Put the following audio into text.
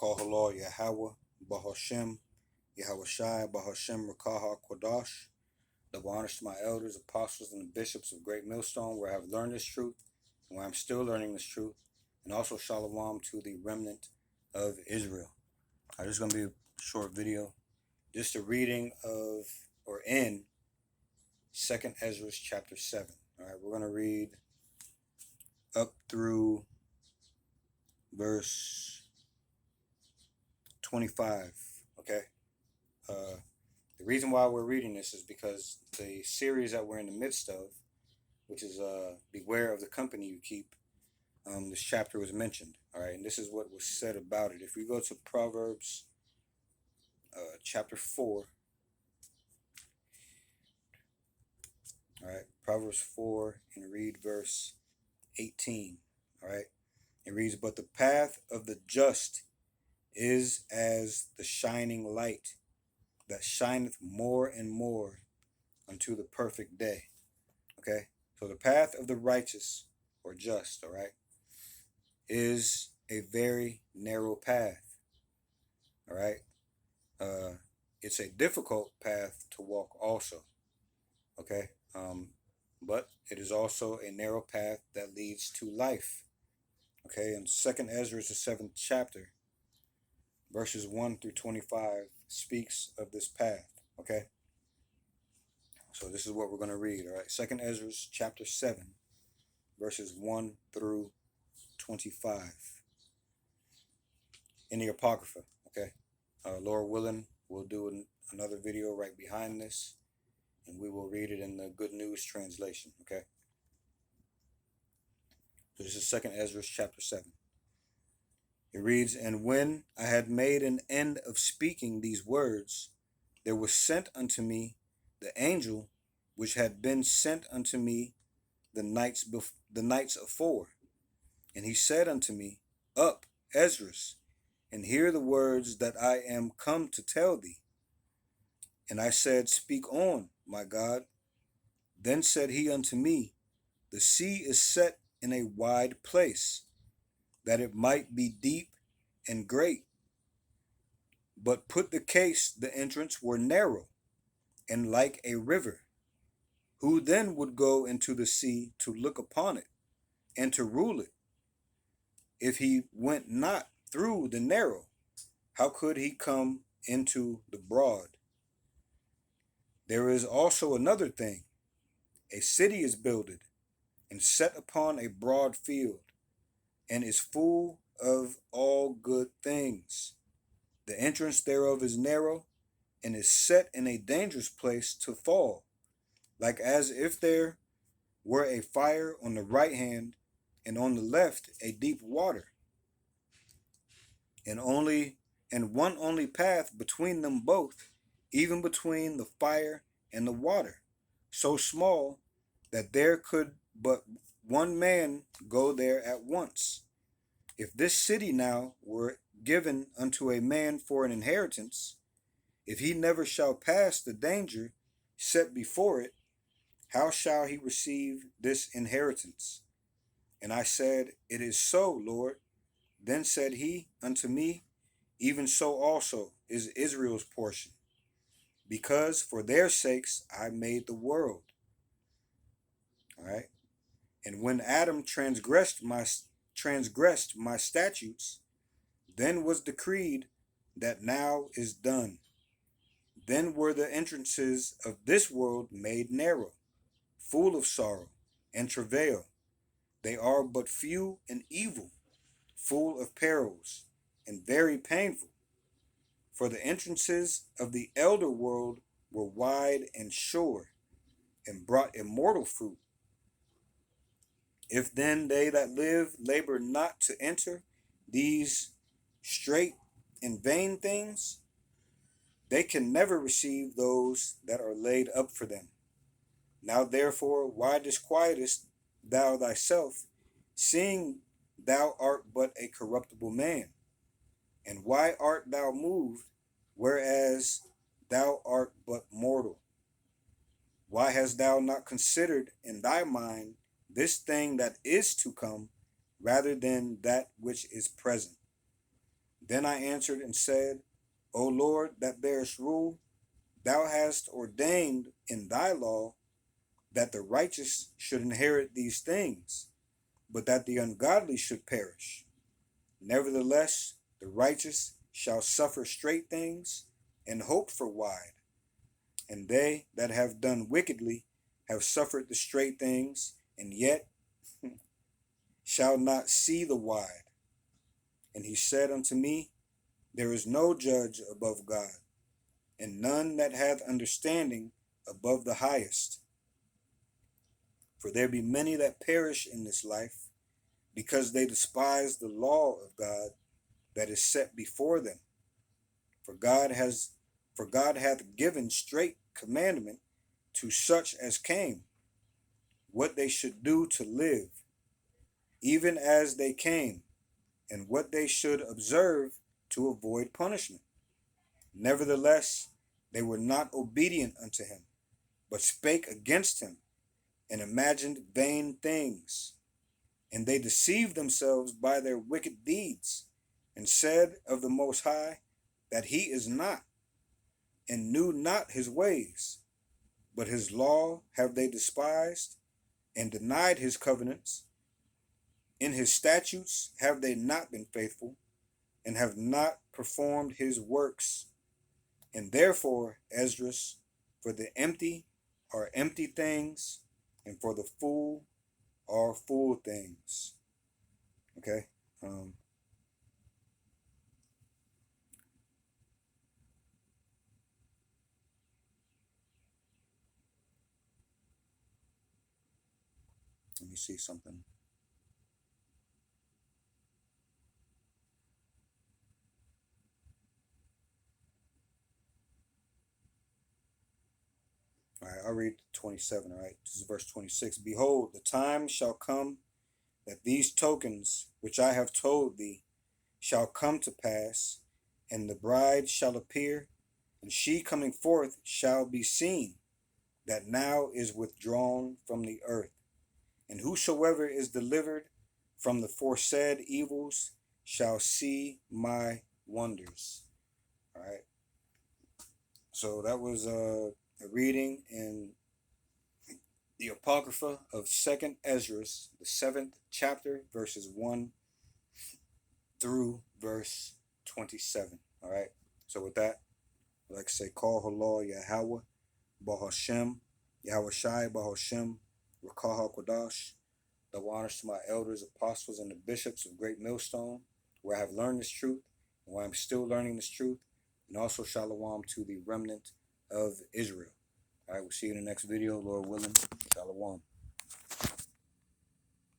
Call Halal Yahweh, Bahashem, Yahweh Shai, Bahashem Rakaha Kwadash. Double honors to my elders, apostles, and the bishops of Great Millstone, where I have learned this truth, and where I'm still learning this truth, and also Shalom to the remnant of Israel. This is going to be a short video, just a reading of, or in, 2nd Esdras chapter 7. All right, we're going to read up through verse 25, okay? The reason why we're reading this is because the series that we're in the midst of, which is Beware of the Company You Keep, this chapter was mentioned, all right? And this is what was said about it. If we go to Proverbs chapter 4, all right, Proverbs 4, and read verse 18, all right? It reads, "But the path of the just is as the shining light that shineth more and more unto the perfect day." Okay, so the path of the righteous or just, all right, is a very narrow path. All right, it's a difficult path to walk also. Okay, but it is also a narrow path that leads to life. Okay, and 2nd Esdras, the 7th chapter, verses 1 through 25, speaks of this path. Okay, so this is what we're going to read. All right, 2nd Esdras chapter 7, verses 1 through 25 in the Apocrypha. Okay, Lord willing, we'll do another video right behind this, and we will read it in the Good News translation. Okay, so this is 2nd Esdras chapter 7. It reads, "And when I had made an end of speaking these words, there was sent unto me the angel which had been sent unto me the nights afore. And he said unto me, Up, Esdras, and hear the words that I am come to tell thee. And I said, Speak on, my God. Then said he unto me, The sea is set in a wide place, that it might be deep and great. But put the case the entrance were narrow, and like a river. Who then would go into the sea to look upon it, and to rule it? If he went not through the narrow, how could he come into the broad? There is also another thing. A city is builded, and set upon a broad field, and is full of all good things. The entrance thereof is narrow, and is set in a dangerous place to fall, like as if there were a fire on the right hand, and on the left a deep water, and one only path between them both, even between the fire and the water, so small that there could but one man go there at once. If this city now were given unto a man for an inheritance, if he never shall pass the danger set before it, how shall he receive this inheritance? And I said, It is so, Lord. Then said he unto me, Even so also is Israel's portion, because for their sakes I made the world. All right. And when Adam transgressed my statutes, then was decreed that now is done. Then were the entrances of this world made narrow, full of sorrow and travail. They are but few and evil, full of perils, and very painful. For the entrances of the elder world were wide and sure, and brought immortal fruit. If then they that live labor not to enter these straight and vain things, they can never receive those that are laid up for them. Now therefore, why disquietest thou thyself, seeing thou art but a corruptible man? And why art thou moved, whereas thou art but mortal? Why hast thou not considered in thy mind this thing that is to come, rather than that which is present? Then I answered and said, O Lord, that bearest rule, thou hast ordained in thy law that the righteous should inherit these things, but that the ungodly should perish. Nevertheless, the righteous shall suffer straight things and hope for wide, and they that have done wickedly have suffered the straight things, and yet shall not see the wide. And he said unto me, There is no judge above God, and none that hath understanding above the highest. For there be many that perish in this life, because they despise the law of God that is set before them. For God hath given straight commandment to such as came, what they should do to live, even as they came, and what they should observe to avoid punishment. Nevertheless, they were not obedient unto him, but spake against him, and imagined vain things. And they deceived themselves by their wicked deeds, and said of the Most High that he is not, and knew not his ways. But his law have they despised, and denied his covenants. In his statutes have they not been faithful, and have not performed his works. And therefore, Esdras, for the empty are empty things, and for the fool are fool things. Okay. Let me see something. All right, I'll read 27. All right, this is verse 26. Behold, the time shall come that these tokens which I have told thee shall come to pass, and the bride shall appear, and she coming forth shall be seen, that now is withdrawn from the earth. And whosoever is delivered from the foresaid evils shall see my wonders. All right. So that was a reading in the Apocrypha of 2nd Esdras, the 7th chapter, verses 1 through verse 27. All right. So with that, I'd like to say, Call Halal Yahweh, Bahashem, Yahweh Shai, Bahashem, Rakah HaKodash. Double honors to my elders, apostles, and the bishops of Great Millstone, where I have learned this truth, and where I'm still learning this truth, and also Shalom to the remnant of Israel. All right, we'll see you in the next video, Lord willing. Shalom.